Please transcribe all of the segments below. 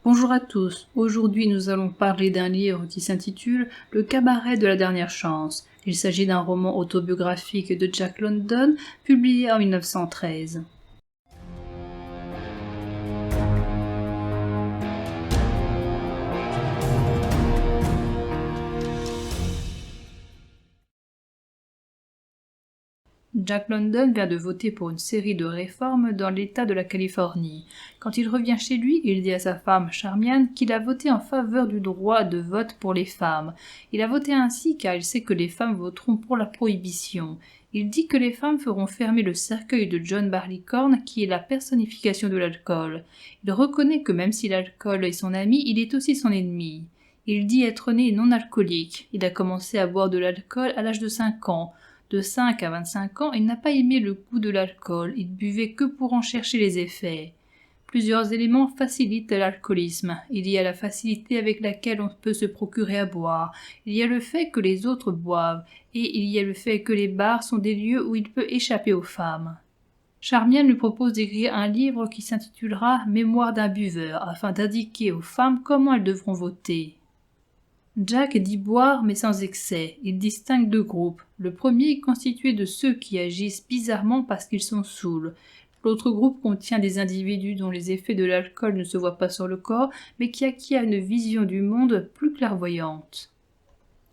Bonjour à tous, aujourd'hui nous allons parler d'un livre qui s'intitule « Le cabaret de la dernière chance ». Il s'agit d'un roman autobiographique de Jack London, publié en 1913. Jack London vient de voter pour une série de réformes dans l'État de la Californie. Quand il revient chez lui, il dit à sa femme Charmian qu'il a voté en faveur du droit de vote pour les femmes. Il a voté ainsi car il sait que les femmes voteront pour la prohibition. Il dit que les femmes feront fermer le cercueil de John Barleycorn qui est la personnification de l'alcool. Il reconnaît que même si l'alcool est son ami, il est aussi son ennemi. Il dit être né non alcoolique. Il a commencé à boire de l'alcool à l'âge de 5 ans. De 5 à 25 ans, il n'a pas aimé le goût de l'alcool, il buvait que pour en chercher les effets. Plusieurs éléments facilitent l'alcoolisme. Il y a la facilité avec laquelle on peut se procurer à boire, il y a le fait que les autres boivent, et il y a le fait que les bars sont des lieux où il peut échapper aux femmes. Charmian lui propose d'écrire un livre qui s'intitulera « Mémoire d'un buveur » afin d'indiquer aux femmes comment elles devront voter. Jack dit boire mais sans excès. Il distingue deux groupes. Le premier est constitué de ceux qui agissent bizarrement parce qu'ils sont saouls. L'autre groupe contient des individus dont les effets de l'alcool ne se voient pas sur le corps, mais qui acquièrent une vision du monde plus clairvoyante.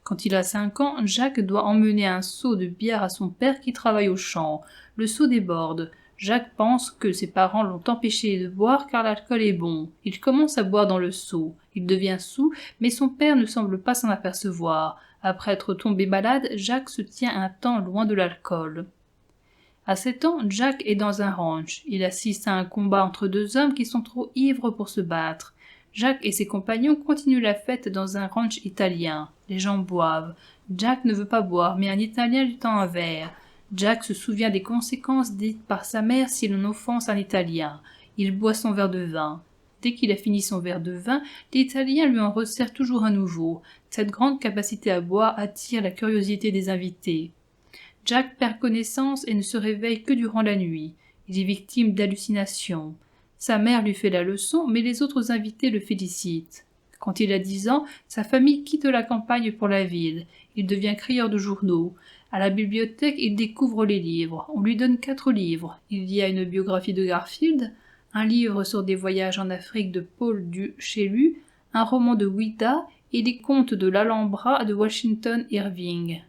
Quand il a 5 ans, Jack doit emmener un seau de bière à son père qui travaille au champ. Le seau déborde. Jack pense que ses parents l'ont empêché de boire car l'alcool est bon. Il commence à boire dans le seau. Il devient saoul, mais son père ne semble pas s'en apercevoir. Après être tombé malade, Jack se tient un temps loin de l'alcool. À 7 ans, Jack est dans un ranch. Il assiste à un combat entre deux hommes qui sont trop ivres pour se battre. Jack et ses compagnons continuent la fête dans un ranch italien. Les gens boivent. Jack ne veut pas boire, mais un Italien lui tend un verre. Jack se souvient des conséquences dites par sa mère si l'on offense un Italien. Il boit son verre de vin. Dès qu'il a fini son verre de vin, l'Italien lui en resserre toujours un nouveau. Cette grande capacité à boire attire la curiosité des invités. Jack perd connaissance et ne se réveille que durant la nuit. Il est victime d'hallucinations. Sa mère lui fait la leçon, mais les autres invités le félicitent. Quand il a 10 ans, sa famille quitte la campagne pour la ville. Il devient crieur de journaux. À la bibliothèque, il découvre les livres. On lui donne 4 livres. Il y a une biographie de Garfield, un livre sur des voyages en Afrique de Paul du Chelu, un roman de Ouida et les contes de l'Alhambra de Washington Irving.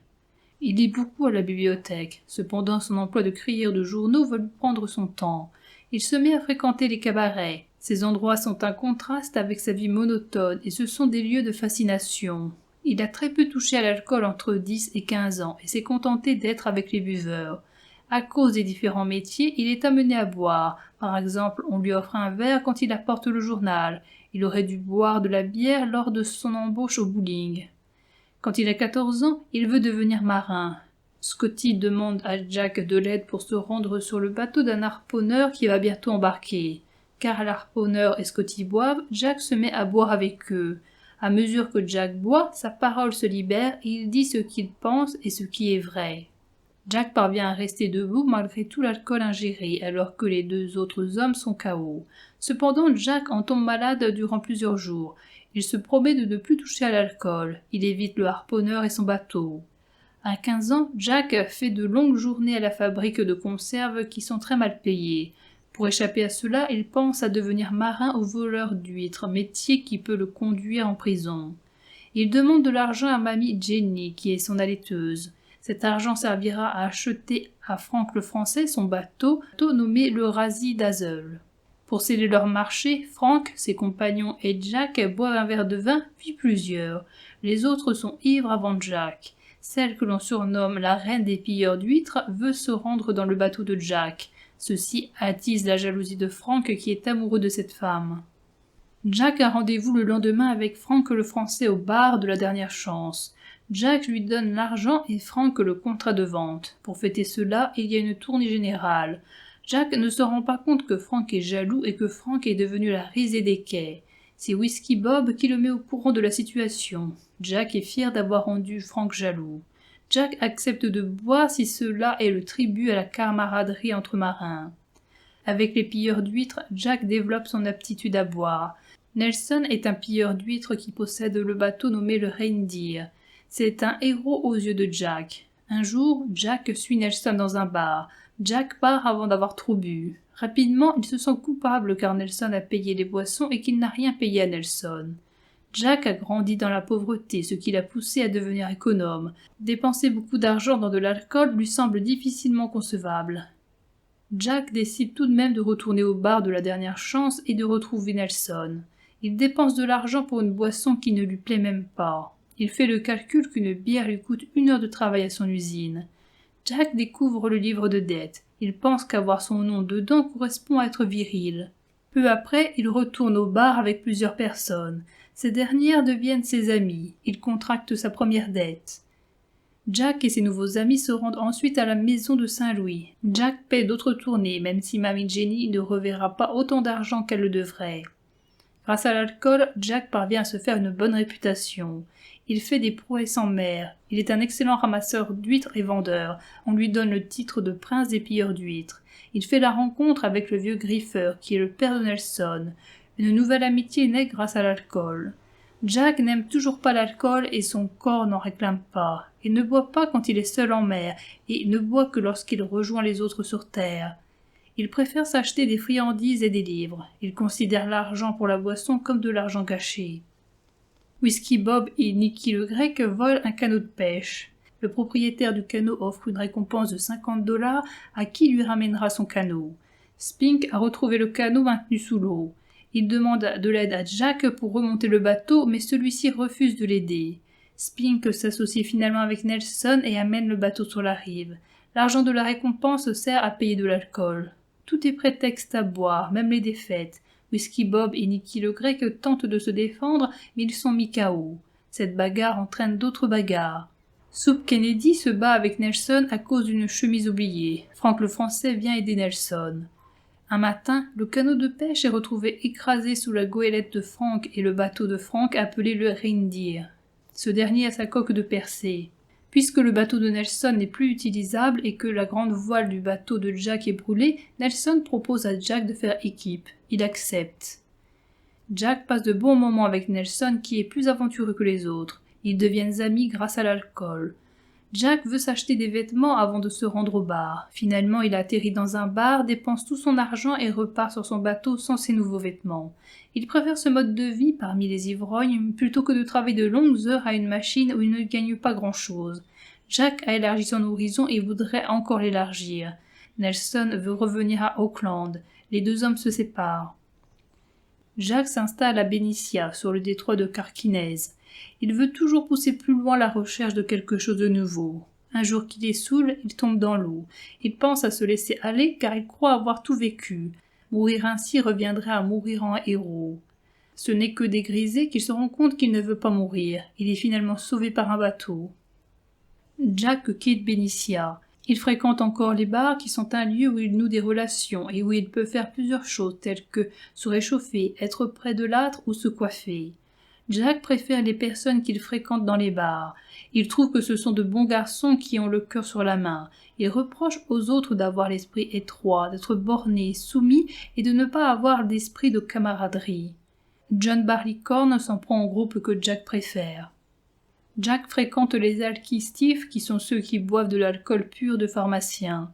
Il lit beaucoup à la bibliothèque. Cependant, son emploi de crieur de journaux va lui prendre son temps. Il se met à fréquenter les cabarets. Ces endroits sont un contraste avec sa vie monotone et ce sont des lieux de fascination. Il a très peu touché à l'alcool entre 10 et 15 ans et s'est contenté d'être avec les buveurs. À cause des différents métiers, il est amené à boire. Par exemple, on lui offre un verre quand il apporte le journal. Il aurait dû boire de la bière lors de son embauche au bowling. Quand il a 14 ans, il veut devenir marin. Scotty demande à Jack de l'aide pour se rendre sur le bateau d'un harponneur qui va bientôt embarquer. Car l'harponneur et Scotty boivent, Jack se met à boire avec eux. À mesure que Jack boit, sa parole se libère et il dit ce qu'il pense et ce qui est vrai. Jack parvient à rester debout malgré tout l'alcool ingéré, alors que les 2 autres hommes sont KO. Cependant, Jack en tombe malade durant plusieurs jours. Il se promet de ne plus toucher à l'alcool. Il évite le harponneur et son bateau. À 15 ans, Jack fait de longues journées à la fabrique de conserves qui sont très mal payées. Pour échapper à cela, il pense à devenir marin ou voleur d'huîtres, métier qui peut le conduire en prison. Il demande de l'argent à mamie Jenny, qui est son allaiteuse. Cet argent servira à acheter à Frank le Français son bateau nommé le Razzie d'Azle. Pour sceller leur marché, Frank, ses compagnons et Jack boivent un verre de vin, puis plusieurs. Les autres sont ivres avant Jack. Celle que l'on surnomme la reine des pilleurs d'huîtres veut se rendre dans le bateau de Jack. Ceci attise la jalousie de Frank qui est amoureux de cette femme. Jack a rendez-vous le lendemain avec Frank le Français au bar de la dernière chance. Jack lui donne l'argent et Frank le contrat de vente. Pour fêter cela, il y a une tournée générale. Jack ne se rend pas compte que Frank est jaloux et que Frank est devenu la risée des quais. C'est Whisky Bob qui le met au courant de la situation. Jack est fier d'avoir rendu Frank jaloux. Jack accepte de boire si cela est le tribut à la camaraderie entre marins. Avec les pilleurs d'huîtres, Jack développe son aptitude à boire. Nelson est un pilleur d'huîtres qui possède le bateau nommé le Reindeer. C'est un héros aux yeux de Jack. Un jour, Jack suit Nelson dans un bar. Jack part avant d'avoir trop bu. Rapidement, il se sent coupable car Nelson a payé les boissons et qu'il n'a rien payé à Nelson. Jack a grandi dans la pauvreté, ce qui l'a poussé à devenir économe. Dépenser beaucoup d'argent dans de l'alcool lui semble difficilement concevable. Jack décide tout de même de retourner au bar de la dernière chance et de retrouver Nelson. Il dépense de l'argent pour une boisson qui ne lui plaît même pas. Il fait le calcul qu'une bière lui coûte 1 heure de travail à son usine. Jack découvre le livre de dettes. Il pense qu'avoir son nom dedans correspond à être viril. Peu après, il retourne au bar avec plusieurs personnes. Ces dernières deviennent ses amies. Il contracte sa première dette. Jack et ses nouveaux amis se rendent ensuite à la maison de Saint-Louis. Jack paie d'autres tournées, même si Mamie Jenny ne reverra pas autant d'argent qu'elle le devrait. Grâce à l'alcool, Jack parvient à se faire une bonne réputation. Il fait des prouesses en mer. Il est un excellent ramasseur d'huîtres et vendeur. On lui donne le titre de prince des pilleurs d'huîtres. Il fait la rencontre avec le vieux griffeur, qui est le père de Nelson. Une nouvelle amitié naît grâce à l'alcool. Jack n'aime toujours pas l'alcool et son corps n'en réclame pas. Il ne boit pas quand il est seul en mer, et il ne boit que lorsqu'il rejoint les autres sur terre. Il préfère s'acheter des friandises et des livres. Il considère l'argent pour la boisson comme de l'argent caché. Whisky Bob et Nicky le Grec volent un canot de pêche. Le propriétaire du canot offre une récompense de 50 $ à qui lui ramènera son canot. Spink a retrouvé le canot maintenu sous l'eau. Il demande de l'aide à Jack pour remonter le bateau, mais celui-ci refuse de l'aider. Spink s'associe finalement avec Nelson et amène le bateau sur la rive. L'argent de la récompense sert à payer de l'alcool. Tout est prétexte à boire, même les défaites. Whisky Bob et Nicky le Grec tentent de se défendre, mais ils sont mis KO. Cette bagarre entraîne d'autres bagarres. Soup Kennedy se bat avec Nelson à cause d'une chemise oubliée. Frank le Français vient aider Nelson. Un matin, le canot de pêche est retrouvé écrasé sous la goélette de Frank et le bateau de Frank appelé le Reindeer. Ce dernier a sa coque de percée. Puisque le bateau de Nelson n'est plus utilisable et que la grande voile du bateau de Jack est brûlée, Nelson propose à Jack de faire équipe. Il accepte. Jack passe de bons moments avec Nelson qui est plus aventureux que les autres. Ils deviennent amis grâce à l'alcool. Jack veut s'acheter des vêtements avant de se rendre au bar. Finalement, il atterrit dans un bar, dépense tout son argent et repart sur son bateau sans ses nouveaux vêtements. Il préfère ce mode de vie parmi les ivrognes plutôt que de travailler de longues heures à une machine où il ne gagne pas grand-chose. Jack a élargi son horizon et voudrait encore l'élargir. Nelson veut revenir à Auckland. Les deux hommes se séparent. Jack s'installe à Benicia, sur le détroit de Carquinez. Il veut toujours pousser plus loin la recherche de quelque chose de nouveau. Un jour qu'il est saoul, il tombe dans l'eau. Il pense à se laisser aller car il croit avoir tout vécu. Mourir ainsi reviendrait à mourir en héros. Ce n'est que dégrisé qu'il se rend compte qu'il ne veut pas mourir. Il est finalement sauvé par un bateau. Jack quitte Benicia. Il fréquente encore les bars qui sont un lieu où il noue des relations et où il peut faire plusieurs choses telles que se réchauffer, être près de l'âtre ou se coiffer. Jack préfère les personnes qu'il fréquente dans les bars. Il trouve que ce sont de bons garçons qui ont le cœur sur la main. Il reproche aux autres d'avoir l'esprit étroit, d'être bornés, soumis et de ne pas avoir d'esprit de camaraderie. John Barleycorn s'en prend au groupe que Jack préfère. Jack fréquente les alkistifs qui sont ceux qui boivent de l'alcool pur de pharmaciens.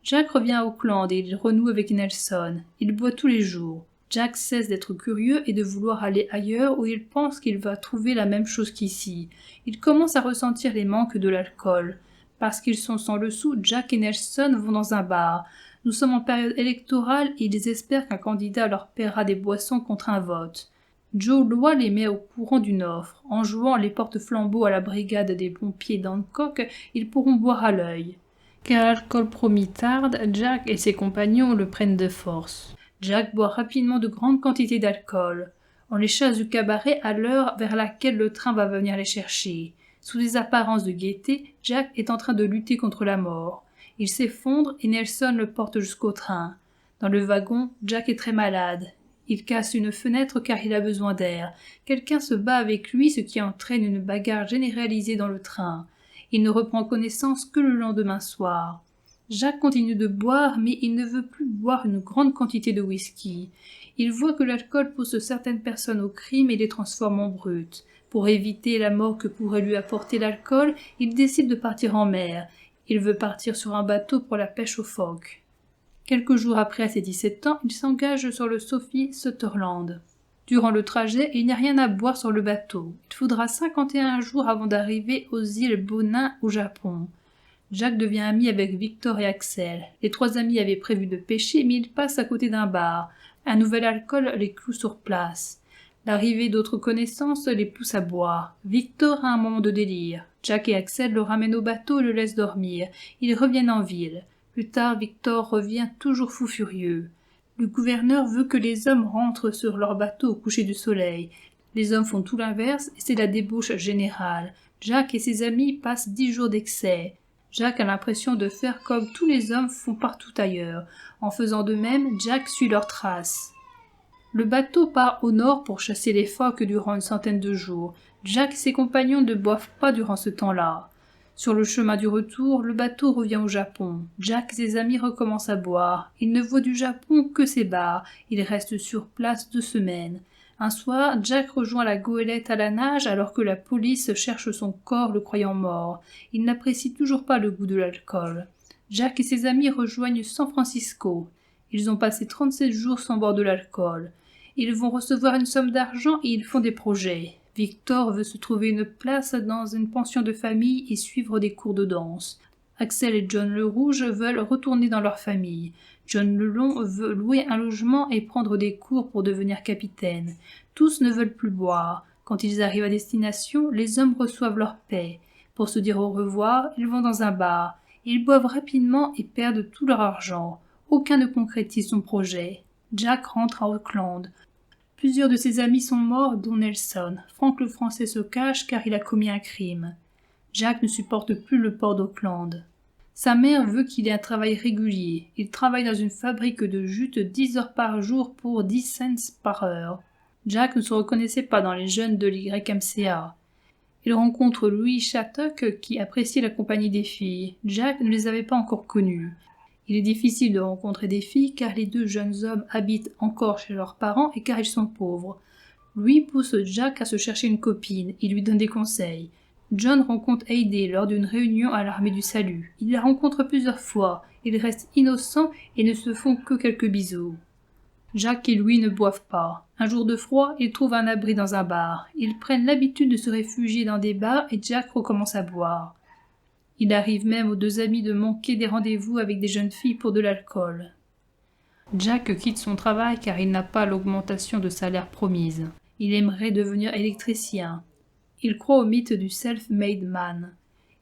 Jack revient à Auckland et il renoue avec Nelson. Il boit tous les jours. Jack cesse d'être curieux et de vouloir aller ailleurs où il pense qu'il va trouver la même chose qu'ici. Il commence à ressentir les manques de l'alcool. Parce qu'ils sont sans le sou, Jack et Nelson vont dans un bar. Nous sommes en période électorale et ils espèrent qu'un candidat leur paiera des boissons contre un vote. Joe Loy les met au courant d'une offre. En jouant les porte-flambeaux à la brigade des pompiers d'Hancock, ils pourront boire à l'œil. Car l'alcool promis tarde, Jack et ses compagnons le prennent de force. Jack boit rapidement de grandes quantités d'alcool. On les chasse du cabaret à l'heure vers laquelle le train va venir les chercher. Sous des apparences de gaieté, Jack est en train de lutter contre la mort. Il s'effondre et Nelson le porte jusqu'au train. Dans le wagon, Jack est très malade. Il casse une fenêtre car il a besoin d'air. Quelqu'un se bat avec lui, ce qui entraîne une bagarre généralisée dans le train. Il ne reprend connaissance que le lendemain soir. Jacques continue de boire, mais il ne veut plus boire une grande quantité de whisky. Il voit que l'alcool pousse certaines personnes au crime et les transforme en brutes. Pour éviter la mort que pourrait lui apporter l'alcool, il décide de partir en mer. Il veut partir sur un bateau pour la pêche aux phoques. Quelques jours après, à ses 17 ans, il s'engage sur le Sophie Sutherland. Durant le trajet, il n'y a rien à boire sur le bateau. Il faudra 51 jours avant d'arriver aux îles Bonin au Japon. Jacques devient ami avec Victor et Axel. Les 3 amis avaient prévu de pêcher, mais ils passent à côté d'un bar. Un nouvel alcool les cloue sur place. L'arrivée d'autres connaissances les pousse à boire. Victor a un moment de délire. Jacques et Axel le ramènent au bateau et le laissent dormir. Ils reviennent en ville. Plus tard, Victor revient toujours fou furieux. Le gouverneur veut que les hommes rentrent sur leur bateau au coucher du soleil. Les hommes font tout l'inverse et c'est la débauche générale. Jacques et ses amis passent 10 jours d'excès. Jacques a l'impression de faire comme tous les hommes font partout ailleurs. En faisant de même, Jacques suit leurs traces. Le bateau part au nord pour chasser les phoques durant une centaine de jours. Jacques et ses compagnons ne boivent pas durant ce temps-là. Sur le chemin du retour, le bateau revient au Japon. Jacques et ses amis recommencent à boire. Ils ne voient du Japon que ses bars. Ils restent sur place 2 semaines. Un soir, Jacques rejoint la goélette à la nage alors que la police cherche son corps le croyant mort. Il n'apprécie toujours pas le goût de l'alcool. Jacques et ses amis rejoignent San Francisco. Ils ont passé 37 jours sans boire de l'alcool. Ils vont recevoir une somme d'argent et ils font des projets. Victor veut se trouver une place dans une pension de famille et suivre des cours de danse. Axel et John le Rouge veulent retourner dans leur famille. John le Long veut louer un logement et prendre des cours pour devenir capitaine. Tous ne veulent plus boire. Quand ils arrivent à destination, les hommes reçoivent leur paie. Pour se dire au revoir, ils vont dans un bar. Ils boivent rapidement et perdent tout leur argent. Aucun ne concrétise son projet. Jack rentre à Auckland. Plusieurs de ses amis sont morts, dont Nelson. Frank le Français se cache car il a commis un crime. Jack ne supporte plus le port d'Auckland. Sa mère veut qu'il ait un travail régulier. Il travaille dans une fabrique de jute 10 heures par jour pour 10 cents par heure. Jack ne se reconnaissait pas dans les jeunes de l'YMCA. Il rencontre Louis Shattuck qui apprécie la compagnie des filles. Jack ne les avait pas encore connues. Il est difficile de rencontrer des filles car les 2 jeunes hommes habitent encore chez leurs parents et car ils sont pauvres. Louis pousse Jack à se chercher une copine. Il lui donne des conseils. John rencontre Heidi lors d'une réunion à l'armée du salut. Il la rencontre plusieurs fois. Ils restent innocents et ne se font que quelques bisous. Jack et Louis ne boivent pas. Un jour de froid, ils trouvent un abri dans un bar. Ils prennent l'habitude de se réfugier dans des bars et Jack recommence à boire. Il arrive même aux 2 amis de manquer des rendez-vous avec des jeunes filles pour de l'alcool. Jack quitte son travail car il n'a pas l'augmentation de salaire promise. Il aimerait devenir électricien. Il croit au mythe du self-made man.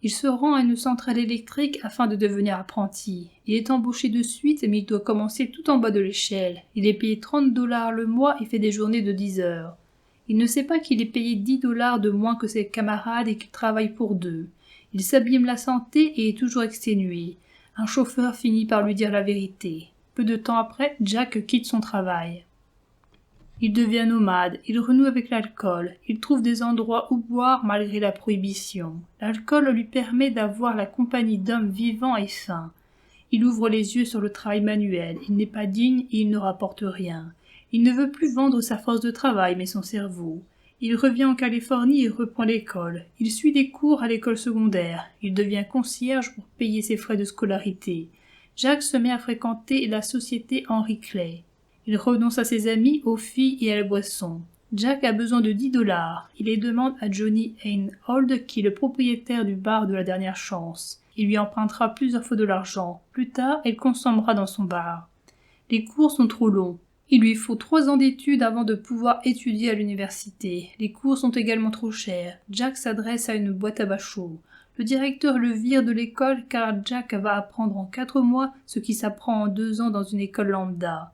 Il se rend à une centrale électrique afin de devenir apprenti. Il est embauché de suite mais il doit commencer tout en bas de l'échelle. Il est payé $30 le mois et fait des journées de 10 heures. Il ne sait pas qu'il est payé $10 de moins que ses camarades et qu'il travaille pour 2. Il s'abîme la santé et est toujours exténué. Un chauffeur finit par lui dire la vérité. Peu de temps après, Jack quitte son travail. Il devient nomade, il renoue avec l'alcool, il trouve des endroits où boire malgré la prohibition. L'alcool lui permet d'avoir la compagnie d'hommes vivants et sains. Il ouvre les yeux sur le travail manuel, il n'est pas digne et il ne rapporte rien. Il ne veut plus vendre sa force de travail mais son cerveau. Il revient en Californie et reprend l'école. Il suit des cours à l'école secondaire. Il devient concierge pour payer ses frais de scolarité. Jack se met à fréquenter la société Henry Clay. Il renonce à ses amis, aux filles et à la boisson. Jack a besoin de $10. Il les demande à Johnny Einhold, qui est le propriétaire du bar de la dernière chance. Il lui empruntera plusieurs fois de l'argent. Plus tard, elle consommera dans son bar. Les cours sont trop longs. Il lui faut 3 ans d'études avant de pouvoir étudier à l'université. Les cours sont également trop chers. Jack s'adresse à une boîte à bachot. Le directeur le vire de l'école car Jack va apprendre en 4 mois ce qui s'apprend en 2 ans dans une école lambda.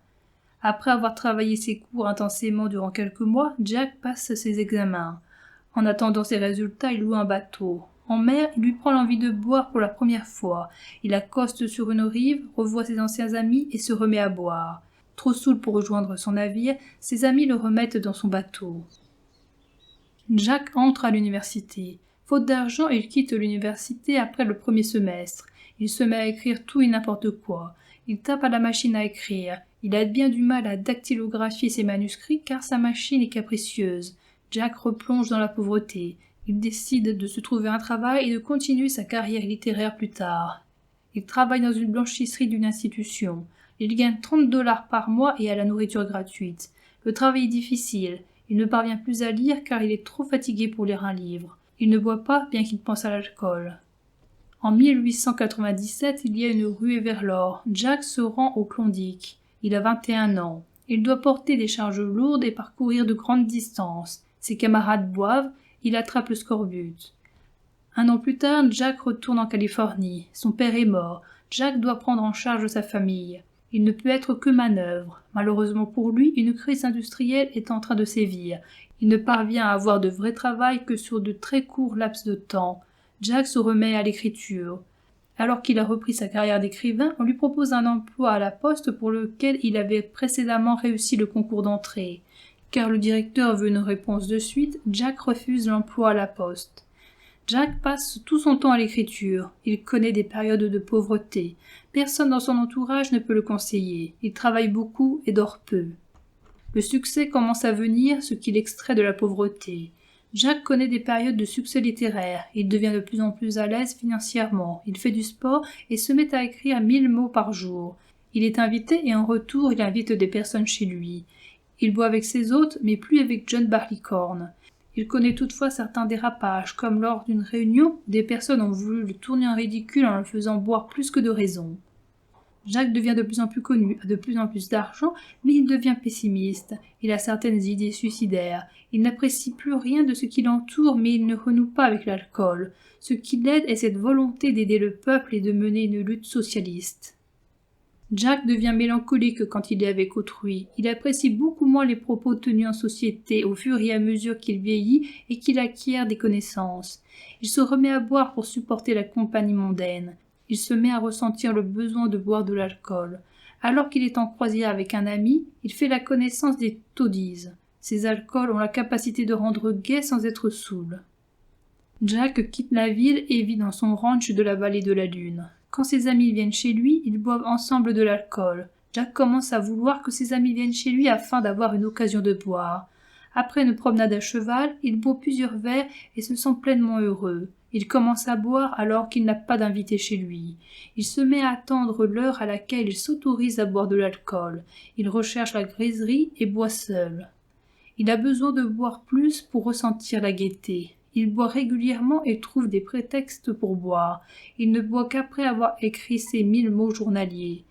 Après avoir travaillé ses cours intensément durant quelques mois, Jack passe ses examens. En attendant ses résultats, il loue un bateau. En mer, il lui prend l'envie de boire pour la première fois. Il accoste sur une rive, revoit ses anciens amis et se remet à boire. Trop saoul pour rejoindre son navire, ses amis le remettent dans son bateau. Jack entre à l'université. Faute d'argent, il quitte l'université après le premier semestre. Il se met à écrire tout et n'importe quoi. Il tape à la machine à écrire. Il a bien du mal à dactylographier ses manuscrits car sa machine est capricieuse. Jack replonge dans la pauvreté. Il décide de se trouver un travail et de continuer sa carrière littéraire plus tard. Il travaille dans une blanchisserie d'une institution. Il gagne 30$ par mois et a la nourriture gratuite. Le travail est difficile. Il ne parvient plus à lire car il est trop fatigué pour lire un livre. Il ne boit pas bien qu'il pense à l'alcool. En 1897, il y a une ruée vers l'or. Jack se rend au Klondike. Il a 21 ans. Il doit porter des charges lourdes et parcourir de grandes distances. Ses camarades boivent, il attrape le scorbut. Un an plus tard, Jack retourne en Californie. Son père est mort. Jack doit prendre en charge sa famille. Il ne peut être que manœuvre. Malheureusement pour lui, une crise industrielle est en train de sévir. Il ne parvient à avoir de vrai travail que sur de très courts laps de temps. Jack se remet à l'écriture. Alors qu'il a repris sa carrière d'écrivain, on lui propose un emploi à la poste pour lequel il avait précédemment réussi le concours d'entrée. Car le directeur veut une réponse de suite, Jack refuse l'emploi à la poste. Jack passe tout son temps à l'écriture. Il connaît des périodes de pauvreté. Personne dans son entourage ne peut le conseiller. Il travaille beaucoup et dort peu. Le succès commence à venir, ce qui l'extrait de la pauvreté. Jack connaît des périodes de succès littéraire. Il devient de plus en plus à l'aise financièrement. Il fait du sport et se met à écrire 1000 mots par jour. Il est invité et en retour, il invite des personnes chez lui. Il boit avec ses hôtes, mais plus avec John Barleycorn. Il connaît toutefois certains dérapages, comme lors d'une réunion où des personnes ont voulu le tourner en ridicule en le faisant boire plus que de raison. Jack devient de plus en plus connu, a de plus en plus d'argent, mais il devient pessimiste. Il a certaines idées suicidaires. Il n'apprécie plus rien de ce qui l'entoure, mais il ne renoue pas avec l'alcool. Ce qui l'aide est cette volonté d'aider le peuple et de mener une lutte socialiste. Jack devient mélancolique quand il est avec autrui. Il apprécie beaucoup moins les propos tenus en société au fur et à mesure qu'il vieillit et qu'il acquiert des connaissances. Il se remet à boire pour supporter la compagnie mondaine. Il se met à ressentir le besoin de boire de l'alcool. Alors qu'il est en croisière avec un ami, il fait la connaissance des toddies. Ces alcools ont la capacité de rendre gai sans être saoul. Jack quitte la ville et vit dans son ranch de la vallée de la Lune. Quand ses amis viennent chez lui, ils boivent ensemble de l'alcool. Jack commence à vouloir que ses amis viennent chez lui afin d'avoir une occasion de boire. Après une promenade à cheval, il boit plusieurs verres et se sent pleinement heureux. Il commence à boire alors qu'il n'a pas d'invité chez lui. Il se met à attendre l'heure à laquelle il s'autorise à boire de l'alcool. Il recherche la griserie et boit seul. Il a besoin de boire plus pour ressentir la gaieté. Il boit régulièrement et trouve des prétextes pour boire. Il ne boit qu'après avoir écrit ses 1000 mots journaliers.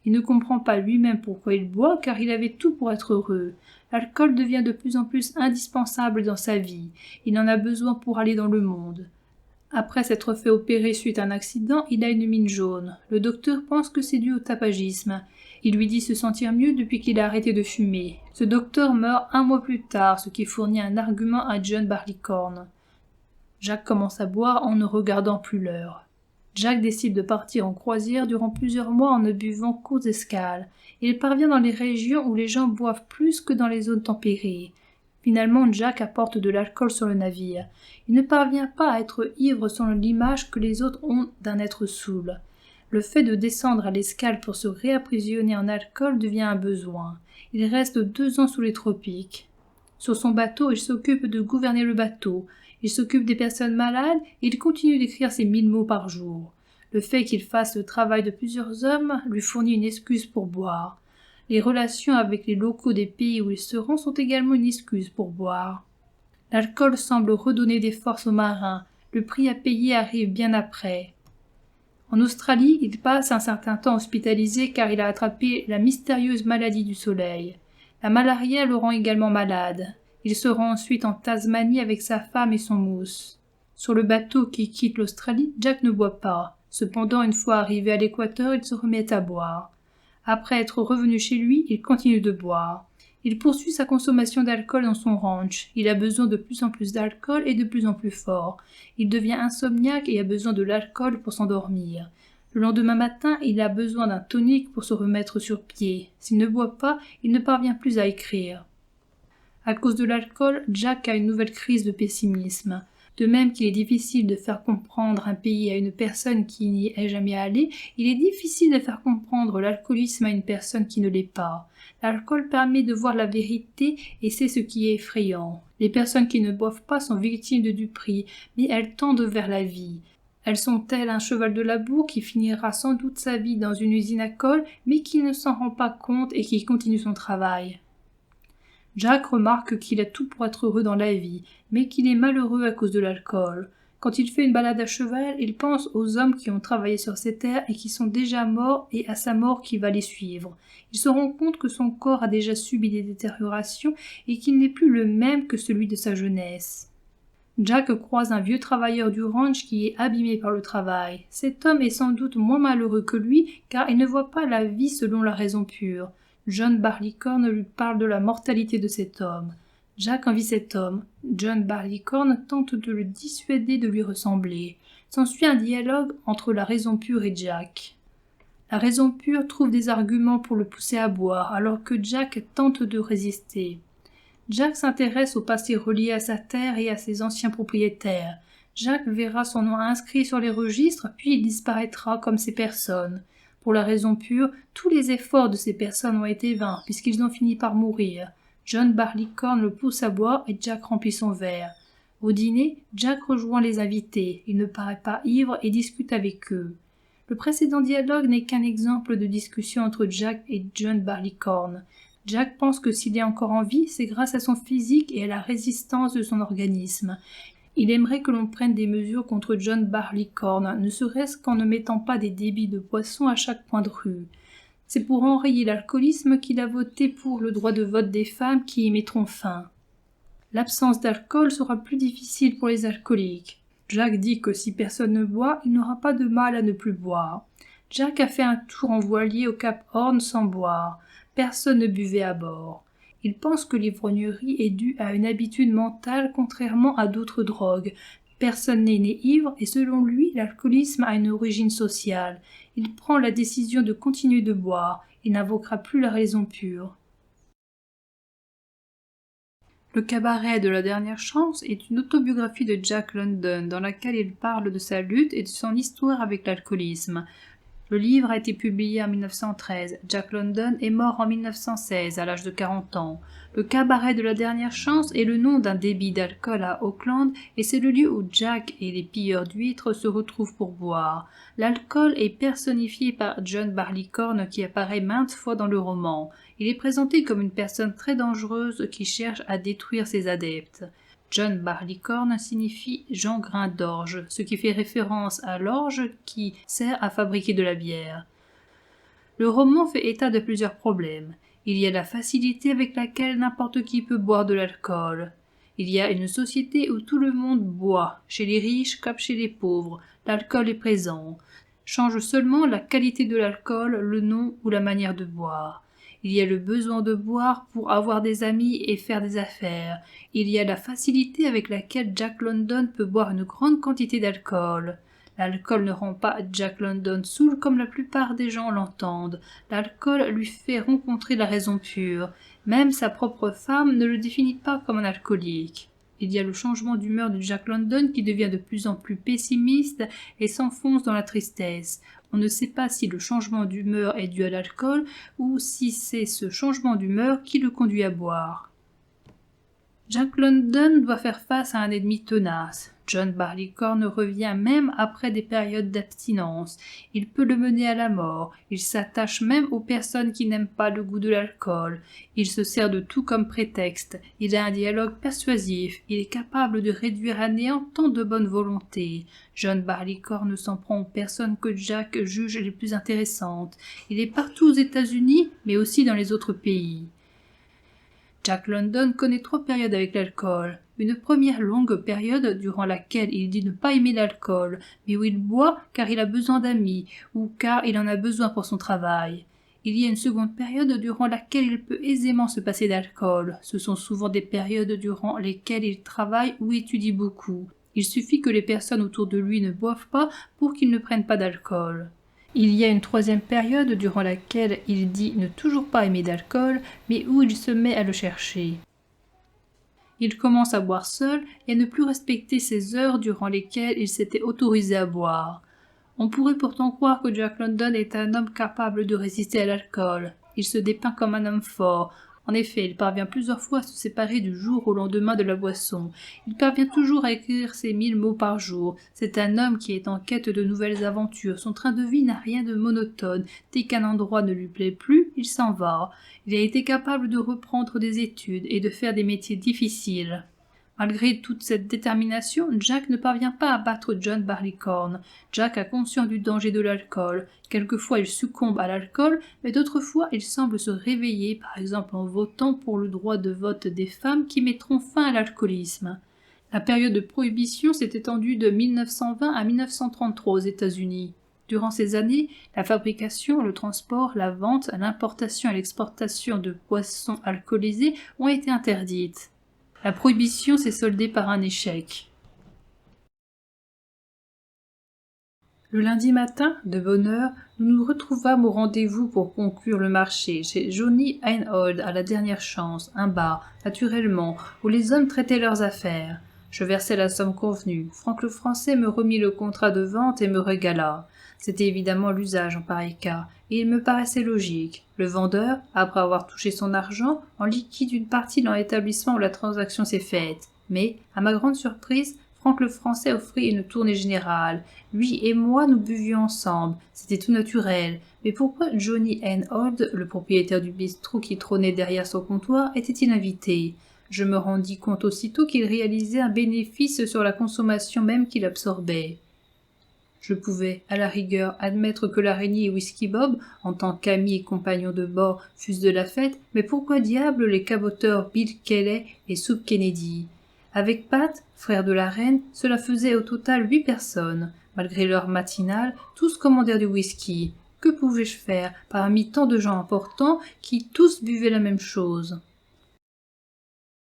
Il ne comprend pas lui-même pourquoi il boit, car il avait tout pour être heureux. L'alcool devient de plus en plus indispensable dans sa vie. Il en a besoin pour aller dans le monde. Après s'être fait opérer suite à un accident, il a une mine jaune. Le docteur pense que c'est dû au tabagisme. Il lui dit se sentir mieux depuis qu'il a arrêté de fumer. Ce docteur meurt 1 mois plus tard, ce qui fournit un argument à John Barleycorn. Jack commence à boire en ne regardant plus l'heure. Jack décide de partir en croisière durant plusieurs mois en ne buvant qu'aux escales. Il parvient dans les régions où les gens boivent plus que dans les zones tempérées. Finalement, Jack apporte de l'alcool sur le navire. Il ne parvient pas à être ivre selon l'image que les autres ont d'un être saoul. Le fait de descendre à l'escale pour se réapprovisionner en alcool devient un besoin. Il reste 2 ans sous les tropiques. Sur son bateau, il s'occupe de gouverner le bateau. Il s'occupe des personnes malades et il continue d'écrire ses 1000 mots par jour. Le fait qu'il fasse le travail de plusieurs hommes lui fournit une excuse pour boire. Les relations avec les locaux des pays où il se rend sont également une excuse pour boire. L'alcool semble redonner des forces aux marins. Le prix à payer arrive bien après. En Australie, il passe un certain temps hospitalisé car il a attrapé la mystérieuse maladie du soleil. La malaria le rend également malade. Il se rend ensuite en Tasmanie avec sa femme et son mousse. Sur le bateau qui quitte l'Australie, Jack ne boit pas. Cependant, une fois arrivé à l'équateur, il se remet à boire. Après être revenu chez lui, il continue de boire. Il poursuit sa consommation d'alcool dans son ranch. Il a besoin de plus en plus d'alcool et de plus en plus fort. Il devient insomniaque et a besoin de l'alcool pour s'endormir. Le lendemain matin, il a besoin d'un tonique pour se remettre sur pied. S'il ne boit pas, il ne parvient plus à écrire. À cause de l'alcool, Jack a une nouvelle crise de pessimisme. De même qu'il est difficile de faire comprendre un pays à une personne qui n'y est jamais allée, il est difficile de faire comprendre l'alcoolisme à une personne qui ne l'est pas. L'alcool permet de voir la vérité et c'est ce qui est effrayant. Les personnes qui ne boivent pas sont victimes de duperie, mais elles tendent vers la vie. Elles sont telles un cheval de labour qui finira sans doute sa vie dans une usine à colle, mais qui ne s'en rend pas compte et qui continue son travail. Jack remarque qu'il a tout pour être heureux dans la vie, mais qu'il est malheureux à cause de l'alcool. Quand il fait une balade à cheval, il pense aux hommes qui ont travaillé sur ces terres et qui sont déjà morts et à sa mort qui va les suivre. Il se rend compte que son corps a déjà subi des détériorations et qu'il n'est plus le même que celui de sa jeunesse. Jack croise un vieux travailleur du ranch qui est abîmé par le travail. Cet homme est sans doute moins malheureux que lui car il ne voit pas la vie selon la raison pure. John Barleycorn lui parle de la mortalité de cet homme. Jack envie cet homme. John Barleycorn tente de le dissuader de lui ressembler. S'ensuit un dialogue entre la raison pure et Jack. La raison pure trouve des arguments pour le pousser à boire, alors que Jack tente de résister. Jack s'intéresse au passé relié à sa terre et à ses anciens propriétaires. Jack verra son nom inscrit sur les registres, puis il disparaîtra comme ces personnes. Pour la raison pure, tous les efforts de ces personnes ont été vains, puisqu'ils ont fini par mourir. John Barleycorn le pousse à boire et Jack remplit son verre. Au dîner, Jack rejoint les invités. Il ne paraît pas ivre et discute avec eux. Le précédent dialogue n'est qu'un exemple de discussion entre Jack et John Barleycorn. Jack pense que s'il est encore en vie, c'est grâce à son physique et à la résistance de son organisme. Il aimerait que l'on prenne des mesures contre John Barleycorn, ne serait-ce qu'en ne mettant pas des débits de boissons à chaque coin de rue. C'est pour enrayer l'alcoolisme qu'il a voté pour le droit de vote des femmes qui y mettront fin. L'absence d'alcool sera plus difficile pour les alcooliques. Jack dit que si personne ne boit, il n'aura pas de mal à ne plus boire. Jack a fait un tour en voilier au Cap Horn sans boire. Personne ne buvait à bord. Il pense que l'ivrognerie est due à une habitude mentale contrairement à d'autres drogues. Personne n'est né ivre et selon lui, l'alcoolisme a une origine sociale. Il prend la décision de continuer de boire. Il n'invoquera plus la raison pure. Le cabaret de la dernière chance est une autobiographie de Jack London dans laquelle il parle de sa lutte et de son histoire avec l'alcoolisme. Le livre a été publié en 1913. Jack London est mort en 1916 à l'âge de 40 ans. Le cabaret de la dernière chance est le nom d'un débit d'alcool à Auckland et c'est le lieu où Jack et les pilleurs d'huîtres se retrouvent pour boire. L'alcool est personnifié par John Barleycorn qui apparaît maintes fois dans le roman. Il est présenté comme une personne très dangereuse qui cherche à détruire ses adeptes. John Barleycorn signifie Jean Grain d'orge, ce qui fait référence à l'orge qui sert à fabriquer de la bière. Le roman fait état de plusieurs problèmes. Il y a la facilité avec laquelle n'importe qui peut boire de l'alcool. Il y a une société où tout le monde boit, chez les riches comme chez les pauvres, l'alcool est présent. Change seulement la qualité de l'alcool, le nom ou la manière de boire. Il y a le besoin de boire pour avoir des amis et faire des affaires. Il y a la facilité avec laquelle Jack London peut boire une grande quantité d'alcool. L'alcool ne rend pas Jack London saoul comme la plupart des gens l'entendent. L'alcool lui fait rencontrer la raison pure. Même sa propre femme ne le définit pas comme un alcoolique. Il y a le changement d'humeur de Jack London qui devient de plus en plus pessimiste et s'enfonce dans la tristesse. On ne sait pas si le changement d'humeur est dû à l'alcool ou si c'est ce changement d'humeur qui le conduit à boire. Jack London doit faire face à un ennemi tenace. John Barleycorn revient même après des périodes d'abstinence. Il peut le mener à la mort. Il s'attache même aux personnes qui n'aiment pas le goût de l'alcool. Il se sert de tout comme prétexte. Il a un dialogue persuasif. Il est capable de réduire à néant tant de bonne volonté. John Barleycorn s'en prend aux personnes que Jack juge les plus intéressantes. Il est partout aux États-Unis, mais aussi dans les autres pays. Jack London connaît 3 périodes avec l'alcool. Une première longue période durant laquelle il dit ne pas aimer l'alcool, mais où il boit car il a besoin d'amis ou car il en a besoin pour son travail. Il y a une seconde période durant laquelle il peut aisément se passer d'alcool. Ce sont souvent des périodes durant lesquelles il travaille ou étudie beaucoup. Il suffit que les personnes autour de lui ne boivent pas pour qu'il ne prenne pas d'alcool. Il y a une troisième période durant laquelle il dit ne toujours pas aimer d'alcool, mais où il se met à le chercher. Il commence à boire seul et à ne plus respecter ces heures durant lesquelles il s'était autorisé à boire. On pourrait pourtant croire que Jack London est un homme capable de résister à l'alcool. Il se dépeint comme un homme fort. En effet, il parvient plusieurs fois à se séparer du jour au lendemain de la boisson. Il parvient toujours à écrire ses 1000 mots par jour. C'est un homme qui est en quête de nouvelles aventures. Son train de vie n'a rien de monotone. Dès qu'un endroit ne lui plaît plus, il s'en va. Il a été capable de reprendre des études et de faire des métiers difficiles. Malgré toute cette détermination, Jack ne parvient pas à battre John Barleycorn. Jack a conscience du danger de l'alcool. Quelquefois il succombe à l'alcool, mais d'autres fois il semble se réveiller, par exemple en votant pour le droit de vote des femmes qui mettront fin à l'alcoolisme. La période de prohibition s'est étendue de 1920 à 1933 aux États-Unis. Durant ces années, la fabrication, le transport, la vente, l'importation et l'exportation de boissons alcoolisées ont été interdites. La prohibition s'est soldée par un échec. Le lundi matin, de bonne heure, nous nous retrouvâmes au rendez-vous pour conclure le marché chez Johnny Einhold à la Dernière Chance, un bar, naturellement, où les hommes traitaient leurs affaires. Je versai la somme convenue. Franck le Français me remit le contrat de vente et me régala. C'était évidemment l'usage en pareil cas, et il me paraissait logique. Le vendeur, après avoir touché son argent, en liquide une partie dans l'établissement où la transaction s'est faite. Mais, à ma grande surprise, Franck le Français offrit une tournée générale. Lui et moi, nous buvions ensemble. C'était tout naturel. Mais pourquoi Johnny Einhold, le propriétaire du bistrot qui trônait derrière son comptoir, était-il invité ? Je me rendis compte aussitôt qu'il réalisait un bénéfice sur la consommation même qu'il absorbait. Je pouvais, à la rigueur, admettre que l'araignée et Whisky Bob, en tant qu'amis et compagnons de bord, fussent de la fête, mais pourquoi diable les caboteurs Bill Kelley et Soup Kennedy ? Avec Pat, frère de la reine, cela faisait au total 8 personnes. Malgré l'heure matinale, tous commandèrent du whisky. Que pouvais-je faire parmi tant de gens importants qui tous buvaient la même chose ?